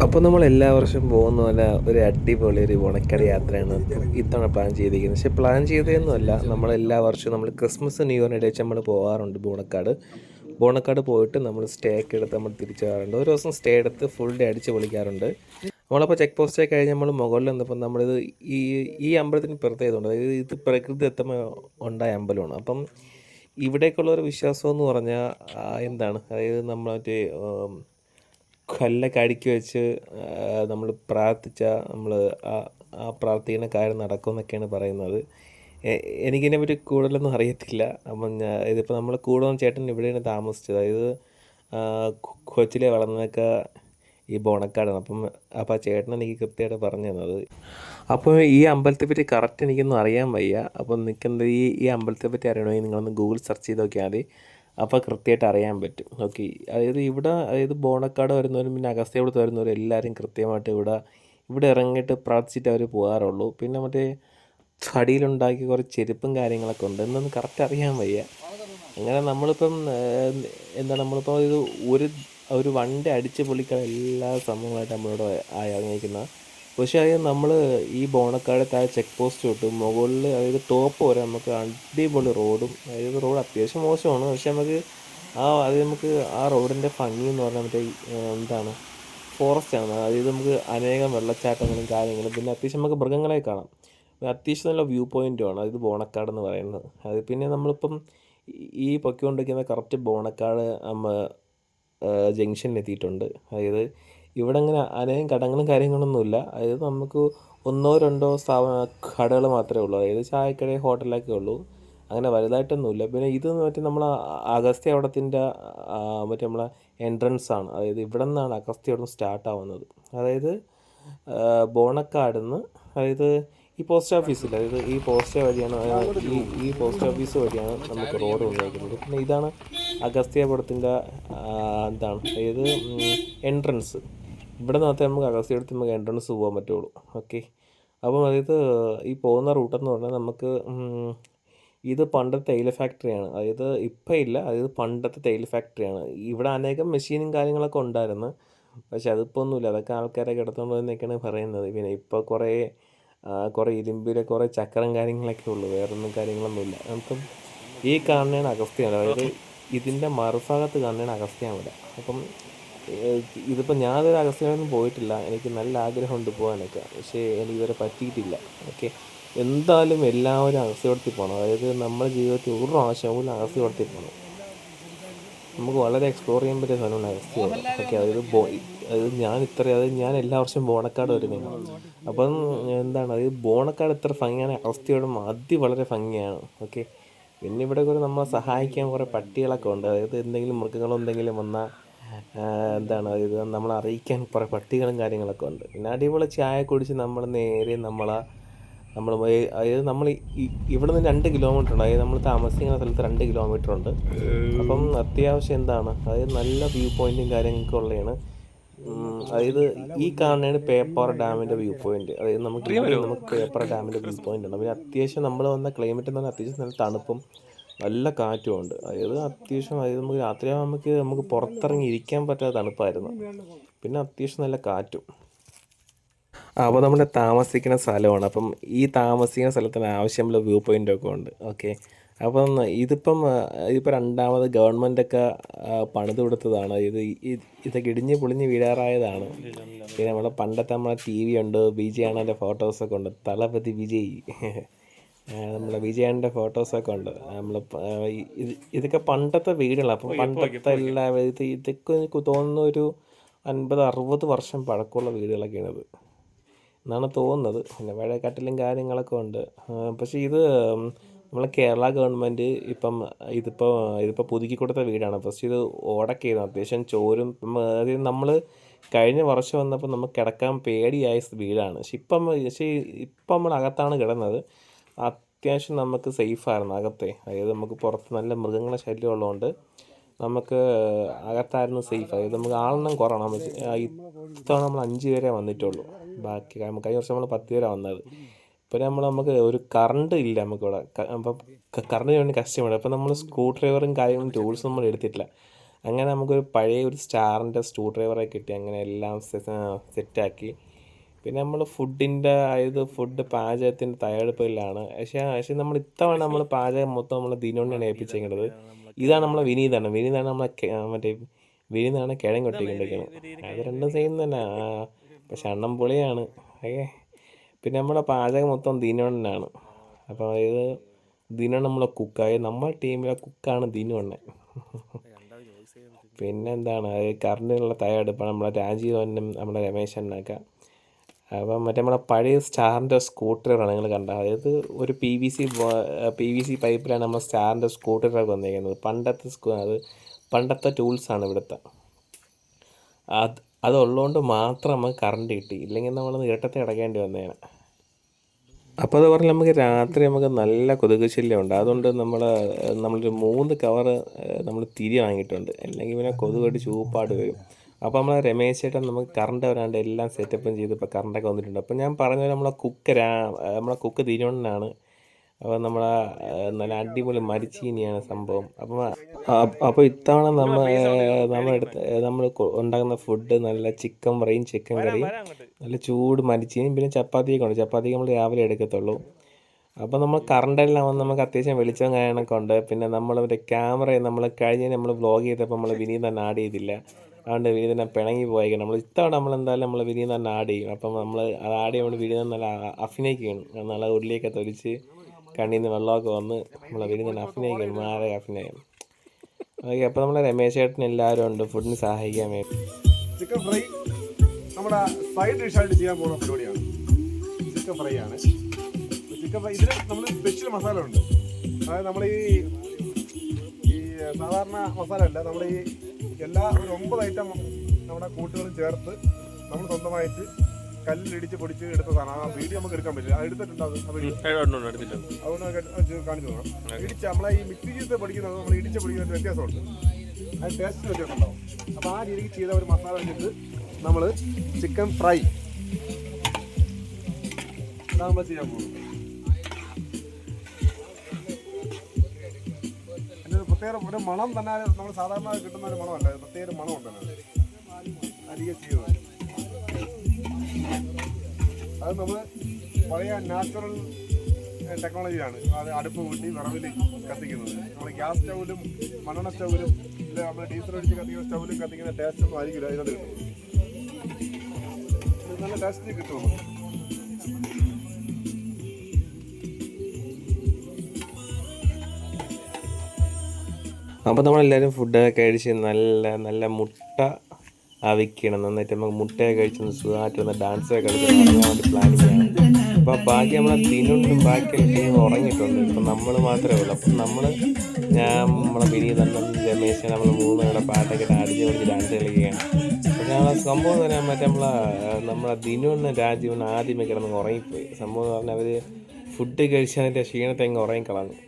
അപ്പോൾ നമ്മൾ എല്ലാ വർഷവും പോകുന്ന പോലെ ഒരു അടിപൊളി ഒരു ബോണക്കാട് യാത്രയാണ് ഇത്തവണ പ്ലാൻ ചെയ്തിരിക്കുന്നത്. പക്ഷേ പ്ലാൻ ചെയ്തതൊന്നുമല്ല, നമ്മളെല്ലാ വർഷവും നമ്മൾ ക്രിസ്മസ് ന്യൂ ഇയറിനിടെ വെച്ച് നമ്മൾ പോകാറുണ്ട് ബോണക്കാട്. ബോണക്കാട് പോയിട്ട് നമ്മൾ സ്റ്റേ ഒക്കെ എടുത്ത് നമ്മൾ തിരിച്ചു വരാറുണ്ട്. ഒരു ദിവസം സ്റ്റേ എടുത്ത് ഫുൾ ഡേ അടിച്ച് പൊളിക്കാറുണ്ട്. നമ്മളപ്പോൾ ചെക്ക് പോസ്റ്റൊക്കെ കഴിഞ്ഞ് നമ്മൾ മുകളിൽ വന്നപ്പോൾ നമ്മളിത് ഈ ഈ അമ്പലത്തിന് പ്രത്യേകതയുണ്ട്. അതായത് ഇത് പ്രകൃതിദത്തമായി ഉണ്ടായ അമ്പലമാണ്. അപ്പം ഇവിടേക്കുള്ള ഒരു വിശ്വാസം എന്ന് പറഞ്ഞാൽ എന്താണ്, അതായത് നമ്മൾ മറ്റേ കല്ലൊക്കെ അടുക്കി വെച്ച് നമ്മൾ പ്രാർത്ഥിച്ചാൽ നമ്മൾ ആ ആ പ്രാർത്ഥിക്കുന്ന കാര്യം നടക്കുമെന്നൊക്കെയാണ് പറയുന്നത്. എനിക്കിതിനെ പറ്റി കൂടുതലൊന്നും അറിയത്തില്ല. അപ്പം ഇതിപ്പോൾ നമ്മൾ കൂടെ വന്ന ചേട്ടൻ ഇവിടെയാണ് താമസിച്ചത്. അതായത് കൊച്ചിലെ വളർന്നതൊക്കെ ഈ ബോണക്കാടാണ്. അപ്പോൾ ആ ചേട്ടൻ എനിക്ക് കൃത്യമായിട്ട് പറഞ്ഞു തന്നത്. അപ്പോൾ ഈ അമ്പലത്തെ പറ്റി കറക്റ്റ് എനിക്കൊന്നും അറിയാൻ വയ്യ. അപ്പം നിൽക്കുന്നത് ഈ അമ്പലത്തെ പറ്റി അറിയണമെങ്കിൽ നിങ്ങളൊന്ന് ഗൂഗിൾ സെർച്ച് ചെയ്ത് നോക്കിയാൽ മതി. അപ്പോൾ കൃത്യമായിട്ട് അറിയാൻ പറ്റും. ഓക്കെ, അതായത് ബോണക്കാട് വരുന്നവരും പിന്നെ അഗസ്ത്യകുളത്ത് വരുന്നവരും എല്ലാവരും കൃത്യമായിട്ട് ഇവിടെ ഇറങ്ങിയിട്ട് പ്രാർത്ഥിച്ചിട്ട് അവർ പോകാറുള്ളൂ. പിന്നെ മറ്റേ തടിയിലുണ്ടാക്കിയ കുറച്ച് ചെരുപ്പും കാര്യങ്ങളൊക്കെ ഉണ്ട്. എന്നൊന്നും കറക്റ്റ് അറിയാൻ വയ്യ. അങ്ങനെ നമ്മളിപ്പം നമ്മളിപ്പോൾ ഇത് ഒരു ഒരു വണ്ടി അടിച്ച് പൊളിക്കാൻ എല്ലാ സംഭവങ്ങളായിട്ട് നമ്മളിവിടെ ഇറങ്ങിയിരിക്കുന്ന. പക്ഷേ അതായത് നമ്മൾ ഈ ബോണക്കാട് താഴെ ചെക്ക് പോസ്റ്റ് തൊട്ട് മുകളിൽ, അതായത് ടോപ്പ് വരെ നമുക്ക് അടിപൊളി റോഡും, അതായത് റോഡ് അത്യാവശ്യം മോശമാണ്. പക്ഷെ നമുക്ക് ആ റോഡിൻ്റെ ഭംഗി എന്ന് പറഞ്ഞാൽ മറ്റേ ഫോറസ്റ്റാണ്. അതായത് നമുക്ക് അനേകം വെള്ളച്ചാട്ടങ്ങളും കാര്യങ്ങളും, പിന്നെ അത്യാവശ്യം നമുക്ക് മൃഗങ്ങളെ കാണാം. അത്യാവശ്യം നല്ല വ്യൂ പോയിൻറ്റുമാണ് അതായത് ബോണക്കാട് എന്ന് പറയുന്നത്. അത് പിന്നെ നമ്മളിപ്പം ഈ പൊയ്ക്കൊണ്ടിരിക്കുന്ന കറക്റ്റ് ബോണക്കാട് ജംഗ്ഷനിൽ എത്തിയിട്ടുണ്ട്. അതായത് ഇവിടെ അങ്ങനെ അനേകം കടകളും കാര്യങ്ങളൊന്നുമില്ല. അതായത് നമുക്ക് ഒന്നോ രണ്ടോ കടകൾ മാത്രമേ ഉള്ളൂ. അതായത് ചായക്കട, ഹോട്ടലൊക്കെ ഉള്ളൂ. അങ്ങനെ വലുതായിട്ടൊന്നുമില്ല. പിന്നെ ഇത് മറ്റേ നമ്മൾ അഗസ്ത്യ മറ്റേ നമ്മളെ എൻട്രൻസ് ആണ്. അതായത് ഇവിടെ നിന്നാണ് അഗസ്ത്യ സ്റ്റാർട്ട് ആവുന്നത്. അതായത് ബോണക്കാട് നിന്ന്, അതായത് ഈ പോസ്റ്റ് ഓഫീസില്ല, അതായത് ഈ പോസ്റ്റ് വഴിയാണ് ഈ പോസ്റ്റ് ഓഫീസ് വഴിയാണ് നമുക്ക് റോഡ് വന്നിരിക്കുന്നത്. പിന്നെ ഇതാണ് അഗസ്ത്യപുരത്തിൻ്റെ അതായത് എൻട്രൻസ്. ഇവിടെ മാത്രമേ നമുക്ക് അഗസ്ത്യപുരത്ത് നമുക്ക് എൻട്രൻസ് പോകാൻ പറ്റുള്ളൂ. ഓക്കെ, അപ്പം അതായത് ഈ പോകുന്ന റൂട്ടെന്ന് പറഞ്ഞാൽ നമുക്ക് ഇത് പണ്ടത്തെ തേയില ഫാക്ടറിയാണ്. അതായത് ഇപ്പം ഇല്ല, അതായത് പണ്ടത്തെ തേയില ഫാക്ടറിയാണ്. ഇവിടെ അനേകം മെഷീനും കാര്യങ്ങളൊക്കെ ഉണ്ടായിരുന്നു. പക്ഷെ അതിപ്പോൾ ഒന്നുമില്ല. അതൊക്കെ ആൾക്കാരൊക്കെ എടുത്തുകൊണ്ട് പോയെന്നൊക്കെയാണ് പറയുന്നത്. പിന്നെ ഇപ്പോൾ കുറേ ഇരുമ്പിലെ കുറേ ചക്രം കാര്യങ്ങളൊക്കെ ഉള്ളൂ, വേറൊന്നും കാര്യങ്ങളൊന്നുമില്ല. അപ്പം ഈ കാണുന്നതാണ് അഗസ്ത്യമല. അതായത് ഇതിൻ്റെ മറുഭാഗത്ത് കാണുന്നതാണ് അഗസ്ത്യമല. അപ്പം ഇതിപ്പോൾ ഞാനൊരു അഗസ്ത്യമലൊന്നും പോയിട്ടില്ല. എനിക്ക് നല്ല ആഗ്രഹമുണ്ട് പോകാനൊക്കെ, പക്ഷേ എനിക്കിതുവരെ പറ്റിയിട്ടില്ല. ഓക്കെ, എന്തായാലും എല്ലാവരും അഗസ്ത്യവടത്തിൽ പോകണം. അതായത് നമ്മുടെ ജീവിതത്തിൽ ഒരു പ്രാവശ്യം പോലും അഗസ്ത്യവടത്തിൽ പോകണം. നമുക്ക് വളരെ എക്സ്പ്ലോർ ചെയ്യാൻ പറ്റിയ സ്ഥലമാണ് അഗസ്ത്യവടം. ഓക്കെ, അതായത് ഞാൻ എല്ലാ വർഷവും ബോണക്കാട് വരുന്നതാണ്. അപ്പം അതായത് ബോണക്കാട് എത്ര ഭംഗിയാണ്, അഗസ്ത്യവടം വളരെ ഭംഗിയാണ്. ഓക്കെ, പിന്നെ ഇവിടെ കുറേ നമ്മളെ സഹായിക്കാൻ കുറേ പട്ടികളൊക്കെ ഉണ്ട്. അതായത് എന്തെങ്കിലും മൃഗങ്ങളോ എന്തെങ്കിലും വന്നാൽ അതായത് നമ്മളെ അറിയിക്കാൻ കുറേ പട്ടികളും കാര്യങ്ങളൊക്കെ ഉണ്ട്. പിന്നെ അടിപൊളി ചായ കുടിച്ച് നമ്മൾ നേരെ അതായത് നമ്മൾ ഇവിടെ നിന്ന് 2 കിലോമീറ്റർ ഉണ്ട്. അതായത് നമ്മൾ താമസിക്കുന്ന സ്ഥലത്ത് 2 കിലോമീറ്റർ ഉണ്ട്. അപ്പം അത്യാവശ്യം അതായത് നല്ല വ്യൂ പോയിൻറ്റും കാര്യങ്ങളൊക്കെ ഉള്ളതാണ്. അതായത് ഈ കാണുന്നതാണ് പേപ്പാറ ഡാമിൻ്റെ വ്യൂ പോയിൻറ്റ്. അതായത് നമുക്ക് പേപ്പാറ ഡാമിൻ്റെ വ്യൂ പോയിൻ്റ് ഉണ്ട്. പിന്നെ അത്യാവശ്യം നമ്മൾ വന്ന ക്ലൈമറ്റ് എന്ന് പറഞ്ഞാൽ അത്യാവശ്യം നല്ല തണുപ്പും നല്ല കാറ്റും ഉണ്ട്. അതായത് നമുക്ക് രാത്രിയാകുമ്പോൾ നമുക്ക് പുറത്തിറങ്ങി ഇരിക്കാൻ പറ്റാത്ത തണുപ്പായിരുന്നു. പിന്നെ അത്യാവശ്യം നല്ല കാറ്റും. അപ്പോൾ നമ്മൾ താമസിക്കുന്ന സ്ഥലമാണ്. അപ്പം ഈ താമസിക്കുന്ന സ്ഥലത്തിന് ആവശ്യമുള്ള വ്യൂ പോയിൻ്റൊക്കെ ഉണ്ട്. ഓക്കെ, അപ്പം ഇതിപ്പോൾ രണ്ടാമത് ഗവൺമെൻറ്റൊക്കെ പണിത് കൊടുത്തതാണ്. ഇതൊക്കെ ഇടിഞ്ഞ് പൊളിഞ്ഞ് വീഴാറായതാണ്. പിന്നെ നമ്മളെ ടി വി ഉണ്ട്, വിജയ് അണ്ണൻ്റെ ഫോട്ടോസൊക്കെ ഉണ്ട്. തളപതി വിജയ് നമ്മളെ വിജയണ്ണൻ്റെ ഫോട്ടോസൊക്കെ ഉണ്ട്. ഇതൊക്കെ പണ്ടത്തെ വീടുകളാണ്. അപ്പം പണ്ടത്തെ ഇതൊക്കെ എനിക്ക് തോന്നുന്നു ഒരു 50-60 വർഷം പഴക്കമുള്ള വീടുകളൊക്കെയാണത് എന്നാണ് തോന്നുന്നത്. പിന്നെ പഴയ കട്ടിലും കാര്യങ്ങളൊക്കെ ഉണ്ട്. പക്ഷേ നമ്മളെ കേരള ഗവൺമെൻറ് ഇതിപ്പോൾ പുതുക്കി കൊടുത്ത വീടാണ്. ഫസ്റ്റ് ഇത് ഓടൊക്കെയായിരുന്നു, അത്യാവശ്യം ചോരും. അതായത് നമ്മൾ കഴിഞ്ഞ വർഷം വന്നപ്പോൾ നമുക്ക് കിടക്കാൻ പേടിയായ വീടാണ്. ഇപ്പം നമ്മൾ അകത്താണ് കിടന്നത്. അത്യാവശ്യം നമുക്ക് സേഫായിരുന്നു അകത്തെ. അതായത് നമുക്ക് പുറത്ത് നല്ല മൃഗങ്ങളെ ശല്യം ഉള്ളതുകൊണ്ട് നമുക്ക് അകത്തായിരുന്നു സേഫ്. അതായത് നമുക്ക് ആളെണ്ണം കുറവാണ്. ഇത്തവണ നമ്മൾ 5 പേരെ വന്നിട്ടുള്ളൂ. ബാക്കി കഴിഞ്ഞ വർഷം നമ്മൾ 10 പേരാണ് വന്നത്. പിന്നെ നമുക്ക് ഒരു കറണ്ട് ഇല്ല നമുക്കിവിടെ. അപ്പം കറണ്ടിന് വേണ്ടി കഷ്ടമാണ്. അപ്പം നമ്മൾ സ്ക്രൂ ഡ്രൈവറും കാര്യങ്ങളും ടൂൾസും നമ്മൾ എടുത്തിട്ടില്ല. അങ്ങനെ നമുക്കൊരു പഴയ ഒരു സ്റ്റാറിൻ്റെ സ്ക്രൂ ഡ്രൈവറെ കിട്ടി. അങ്ങനെ എല്ലാം സെറ്റാക്കി. പിന്നെ നമ്മൾ ഫുഡ് പാചകത്തിൻ്റെ തയ്യാറെടുപ്പിലാണ്. പക്ഷേ നമ്മൾ ഇത്തവണ നമ്മൾ പാചകം മൊത്തം നമ്മൾ ദിനോണ്ണയാണ് ഏൽപ്പിച്ചേക്കുന്നത്. ഇതാണ് നമ്മളെ വിനീതാണ്. വിനീതാണ് കിഴങ്ങ് വെട്ടിക്കൊണ്ടിരിക്കുന്നത്. അത് രണ്ടും സെയിം തന്നെ. പക്ഷെ അണ്ണം പൊളിയാണ്. ഓക്കെ. പിന്നെ നമ്മുടെ പാചകം മൊത്തം ദിനോണ്ണനാണ്. അപ്പോൾ അതായത് ദിനോണ്ണൻ നമ്മളെ കുക്കായി. നമ്മുടെ ടീമിലെ കുക്കാണ് ദിനോണ്ണൻ. പിന്നെന്താണ് കറണ്ടിനുള്ള തയ്യാറെടുപ്പാണ് നമ്മളെ രാജീവനും നമ്മുടെ രമേശനൊക്കെ. അപ്പം നമ്മളെ പഴയ സ്റ്റാറിൻ്റെ സ്കൂട്ടറാണ് നിങ്ങൾ കണ്ടത്. അതായത് ഒരു പി വി സി പൈപ്പിലാണ് നമ്മൾ സ്റ്റാറിൻ്റെ സ്കൂട്ടറൊക്കെ വന്നിരിക്കുന്നത്. പണ്ടത്തെ ടൂൾസാണ് ഇവിടുത്തെ. അതുള്ളതുകൊണ്ട് മാത്രം നമുക്ക് കറണ്ട് കിട്ടി. ഇല്ലെങ്കിൽ നമ്മൾ ഇരട്ടത്തെ അടയ്ക്കേണ്ടി വന്നേനെ. അപ്പോൾ അത് പറഞ്ഞാൽ നമുക്ക് രാത്രി നല്ല കൊതുക് ശല്യമുണ്ട്. അതുകൊണ്ട് നമ്മളൊരു 3 കവറ് നമ്മൾ തിരി വാങ്ങിയിട്ടുണ്ട്. അല്ലെങ്കിൽ പിന്നെ കൊതുക് കടി ചൂപ്പാട് വരും. അപ്പോൾ രമേശ് ചേട്ടൻ നമുക്ക് കറണ്ട് വരാണ്ട് എല്ലാം സെറ്റപ്പും ചെയ്ത് ഇപ്പോൾ കറണ്ടൊക്കെ വന്നിട്ടുണ്ട്. അപ്പോൾ ഞാൻ പറഞ്ഞ നമ്മളെ കുക്ക് തിരുവണ്ണനാണ്. അപ്പോൾ നല്ല അടിപൊളി മരിച്ചീനിയാണ് സംഭവം. അപ്പോൾ ഇത്തവണ നമ്മൾ ഉണ്ടാക്കുന്ന ഫുഡ് നല്ല ചിക്കൻ ഫ്രൈയും ചിക്കൻ കറിയും നല്ല ചൂട് മരിച്ചീനിയും പിന്നെ ചപ്പാത്തിയൊക്കെ ഉണ്ട്. ചപ്പാത്തിക്ക് നമ്മൾ രാവിലെ എടുക്കത്തുള്ളൂ. അപ്പോൾ നമ്മൾ കറണ്ടെല്ലാം വന്ന് നമുക്ക് അത്യാവശ്യം വെളിച്ചം കാര്യങ്ങളൊക്കെ ഉണ്ട്. പിന്നെ ക്യാമറ നമ്മൾ വ്ളോഗ് ചെയ്തപ്പോൾ നമ്മൾ വിനീത് തന്നെ ആഡ് ചെയ്തില്ല. അതുകൊണ്ട് വിനീതനെ പിണങ്ങി പോയേക്കണം. ഇത്തവണ എന്തായാലും വിനീത് തന്നെ ആഡ് ചെയ്യും. അപ്പം അത് ആഡ് ചെയ്യുമ്പോൾ വിനീതൻ നല്ല അഭിനയിക്കുകയാണ്. നല്ല ഉള്ളിയൊക്കെ തൊലിച്ച് കണ്ണിൽ നിന്ന് വെള്ളമൊക്കെ വന്ന് വിനീതൻ അഭിനയിക്കുകയാണ്. മാറെ അഭിനയം. ഓക്കെ. അപ്പോൾ രമേശ് ചേട്ടൻ എല്ലാവരും ഉണ്ട് ഫുഡിന് സഹായിക്കാൻ വേണ്ടി. ചിക്കൻ ഫ്രൈ നമ്മുടെ സൈഡ് ഡിഷായിട്ട് ചെയ്യാൻ പോകുന്ന പരിപാടിയാണ്. ചിക്കൻ ഫ്രൈ ആണ്. ചിക്കൻ ഫ്രൈ ഇതിൽ നമ്മൾ സ്പെഷ്യൽ മസാല ഉണ്ട്. അതായത് നമ്മൾ ഈ സാധാരണ മസാല അല്ല. നമ്മൾ ഒരു 9 ഐറ്റം നമ്മുടെ കൂട്ടുകളും ചേർത്ത് നമ്മൾ സ്വന്തമായിട്ട് കല്ലിലിടിച്ച് പൊടിച്ച് എടുത്ത സാധനം. ആ വീഡിയോ നമുക്ക് എടുക്കാൻ പറ്റില്ല. അത് എടുത്തിട്ടുണ്ടാകും. അതുകൊണ്ട് കാണിച്ചു നോക്കാം. നമ്മളെ ഈ മിക്സി ചെയ്ത് പൊടിക്കുന്നത് നമ്മൾ ഇടിച്ച് പൊടിക്കുന്ന വ്യത്യാസമുണ്ട്. അത് ടേസ്റ്റ് വ്യത്യാസമുണ്ടാവും. അപ്പോൾ ആ രീതിക്ക് ചെയ്ത ഒരു മസാല വെച്ചിട്ട് നമ്മൾ ചിക്കൻ ഫ്രൈ ഇതാണ് നമ്മൾ ചെയ്യാൻ പോകുന്നത്. അതിൻ്റെ ഒരു പ്രത്യേക ഒരു മണം തന്നെ നമ്മൾ സാധാരണ കിട്ടുന്ന ഒരു മണമല്ല. പ്രത്യേക ഒരു മണം ഉണ്ടല്ലോ അധികം ചെയ്യുന്നത്. അത് നമ്മൾ പഴയ നാച്ചുറൽ ടെക്നോളജിയാണ്. അത് അടുപ്പ് കൂട്ടി വിറവിൽ കത്തിക്കുന്നത്. നമ്മൾ ഗ്യാസ് സ്റ്റൗവിലും മണ്ണെണ്ണ സ്റ്റൗവിലും ഇല്ല നമ്മൾ ഡീസൽ അടിച്ച് കത്തിക്കുന്ന സ്റ്റൗവിലും കത്തിക്കുന്ന ടേസ്റ്റ് ഒന്നും ആയിരിക്കില്ല അതിനകത്ത് കിട്ടുന്നത്. നല്ല ടേസ്റ്റ് കിട്ടും. അപ്പോൾ നമ്മളെല്ലാവരും ഫുഡൊക്കെ കഴിച്ച് നല്ല മുട്ട അവിക്കണം. നന്നായിട്ട് നമുക്ക് മുട്ടയൊക്കെ കഴിച്ചൊന്ന് സുഖമായിട്ടൊന്ന് ഡാൻസൊക്കെ കളിച്ച് തുടങ്ങാൻ വേണ്ടി പ്ലാനിങ് ആണ്. അപ്പോൾ ബാക്കി ദിനൊന്നും ബാക്കിയുള്ള ടീം ഉറങ്ങിയിട്ടുണ്ട്. ഇപ്പം നമ്മൾ മാത്രമേ ഉള്ളൂ. അപ്പം നമ്മളെ വിനീതൻ രമേശൻ നമ്മൾ 3 പേരുടെ പാട്ടൊക്കെ അടിച്ച് പൊളിച്ച് ഡാൻസ് കളിക്കുകയാണ്. അപ്പോൾ ഞങ്ങളെ സംഭവം എന്ന് പറയാൻ നമ്മളെ ദിനൊന്ന് രാജീവന് ആദ്യമേ കിടന്ന് ഉറങ്ങിപ്പോയി. സംഭവം എന്ന് പറഞ്ഞാൽ അവർ ഫുഡ് കഴിച്ചതിൻ്റെ ക്ഷീണത്തെ അങ്ങ് ഉറങ്ങിക്കളഞ്ഞു.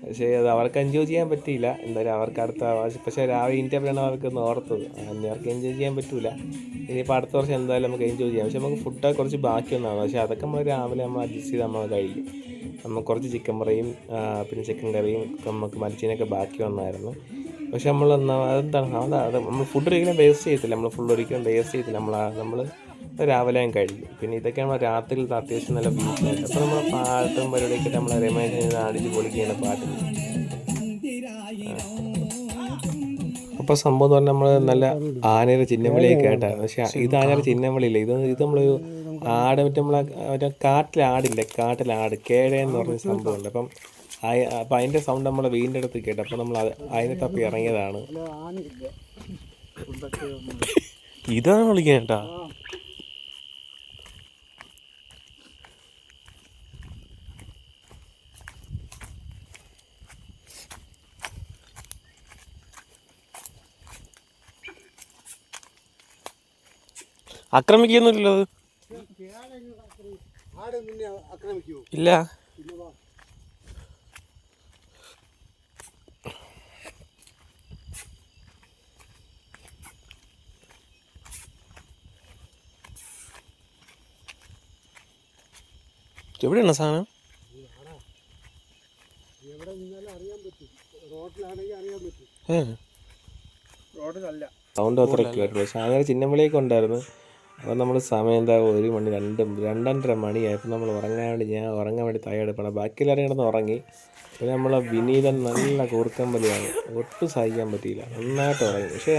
പക്ഷേ അത് അവർക്ക് എൻജോയ് ചെയ്യാൻ പറ്റിയില്ല. എന്തായാലും അവർക്ക് അടുത്ത പക്ഷേ രാവിലെ ഇന്ത്യയിലാണ് അവർക്ക് ഓർത്തത്. അവർക്ക് എൻജോയ് ചെയ്യാൻ പറ്റില്ല. ഇനിയിപ്പോൾ അടുത്ത വർഷം എന്തായാലും നമുക്ക് എൻജോയ് ചെയ്യാം. പക്ഷേ നമുക്ക് ഫുഡൊക്കെ കുറച്ച് ബാക്കിയൊന്നാണ്. പക്ഷേ അതൊക്കെ രാവിലെ അഡ്ജസ്റ്റ് ചെയ്ത് കഴിക്കും. നമുക്ക് കുറച്ച് ചിക്കൻ ഫ്രൈയും പിന്നെ ചിക്കൻ കറിയും നമുക്ക് മരിച്ചതിനൊക്കെ ബാക്കി വന്നായിരുന്നു. പക്ഷെ നമ്മൾ ഫുഡ് ഒരിക്കലും വേസ്റ്റ് ചെയ്യത്തില്ല. ഒരിക്കലും വേസ്റ്റ് ചെയ്യത്തില്ല. നമ്മൾ രാവിലെ കഴിക്കും. പിന്നെ ഇതൊക്കെയാണ് രാത്രിയിലത്തെ അത്യാവശ്യം നല്ല ബീച്ചായിട്ട്. അപ്പോൾ നമ്മൾ പാട്ടും പരിപാടിയൊക്കെ രമേശൻ അടിച്ച് പൊളിക്കുകയാണ് പാട്ടിൽ. അപ്പോൾ സംഭവം എന്ന് പറഞ്ഞാൽ നമ്മൾ നല്ല ആനയുടെ ചിഹ്നവിളിയൊക്കെ ആയിട്ടായിരുന്നു. പക്ഷേ ഇത് ആനയുടെ ചിഹ്നവിളിയില്ല. ഇത് നമ്മളൊരു ആട് മറ്റേ കാട്ടിലാട് കേഴയെന്ന് പറഞ്ഞ സംഭവമുണ്ട്. അപ്പം അതിൻ്റെ സൗണ്ട് നമ്മൾ വീടിൻ്റെ അടുത്ത് കേട്ടു. അപ്പോൾ നമ്മൾ അതിനെ തപ്പി ഇറങ്ങിയതാണ്. ഇതാണ് വിളിക്കാൻ കേട്ടാ. ആക്രമിക്കുന്നില്ലല്ലോ അത് ഇല്ല. എവിടെയാണ് സാധനം? റോഡിലല്ല. സൗണ്ട് അത്ര കേട്ടു. പക്ഷെ അങ്ങനെ ചിന്നമ്പളിയൊക്കെ ഉണ്ടായിരുന്നു. അപ്പോൾ നമ്മൾ സമയം എന്താ 1 മണി 2:30 മണിയായപ്പോൾ നമ്മൾ ഉറങ്ങാൻ വേണ്ടി ഞാൻ ഉറങ്ങാൻ വേണ്ടി തയ്യാറെടുക്കണം. ബാക്കിയെല്ലാവരും കിടന്ന് ഉറങ്ങി. പിന്നെ നമ്മളെ വിനീതൻ നല്ല കൂർക്കമ്പലിയാണ്, ഒട്ടും സഹിക്കാൻ പറ്റിയില്ല, നന്നായിട്ട് ഉറങ്ങി. പക്ഷേ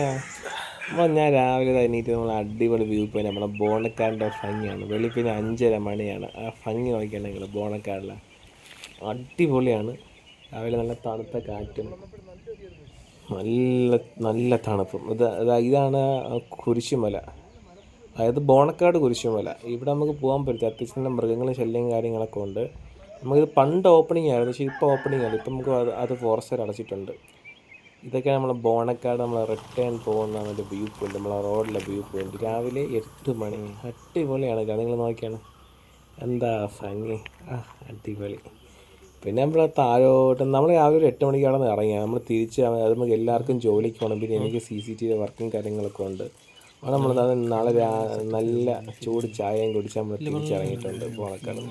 ഞാൻ രാവിലെ എണീറ്റ് നമ്മൾ അടിപൊളി വ്യൂ പോയിന്റ് നമ്മളെ ബോണക്കാടിൻ്റെ ഭംഗിയാണ്. വെളുപ്പിന് 5:30 മണിയാണ്. ആ ഭംഗി നോക്കിയാണെങ്കിൽ ബോണക്കാടിലെ അടിപൊളിയാണ്. രാവിലെ നല്ല തണുത്ത കാറ്റും നല്ല നല്ല തണുപ്പും. ഇതാണ് കുരിശുമല, അതായത് ബോണക്കാട് കുരിശുമല. ഇവിടെ നമുക്ക് പോകാൻ പറ്റും. അത്യാവശ്യം മൃഗങ്ങളും ശല്യം കാര്യങ്ങളൊക്കെ ഉണ്ട്. നമുക്കിത് പണ്ട് ഓപ്പണിംഗ് ആയിരുന്നു, പക്ഷേ ഇപ്പോൾ ഓപ്പണിംഗ് ആണ്. ഇപ്പം നമുക്ക് അത് ഫോറസ്റ്റുകാർ അടച്ചിട്ടുണ്ട്. ഇതൊക്കെയാണ് നമ്മളെ ബോണക്കാട് നമ്മൾ റിട്ടേൺ പോകുന്ന ഒരു വ്യൂ പോയിന്റ്, നമ്മളെ റോഡിലെ വ്യൂ പോയിന്റ്. രാവിലെ 8 മണി, അടിപൊളിയാണ്. നിങ്ങൾ നോക്കിയാണ് എന്താ ഭംഗി, അടിപൊളി. പിന്നെ നമ്മൾ താഴോട്ട് നമ്മൾ രാവിലെ ഒരു 8 മണിക്ക് അവിടെ നിന്ന് ഇറങ്ങിയാൽ നമ്മൾ തിരിച്ച് അത് നമുക്ക് എല്ലാവർക്കും ജോലിക്ക് പോകണം. പിന്നെ എനിക്ക് CCTV വർക്കും കാര്യങ്ങളൊക്കെ ഉണ്ട്. അപ്പോൾ നമ്മൾ നാളെ നല്ല ചൂട് ചായയും കുടിച്ച് നമ്മൾ തിരിച്ചിറങ്ങിയിട്ടുണ്ട് ബോണക്കാട്.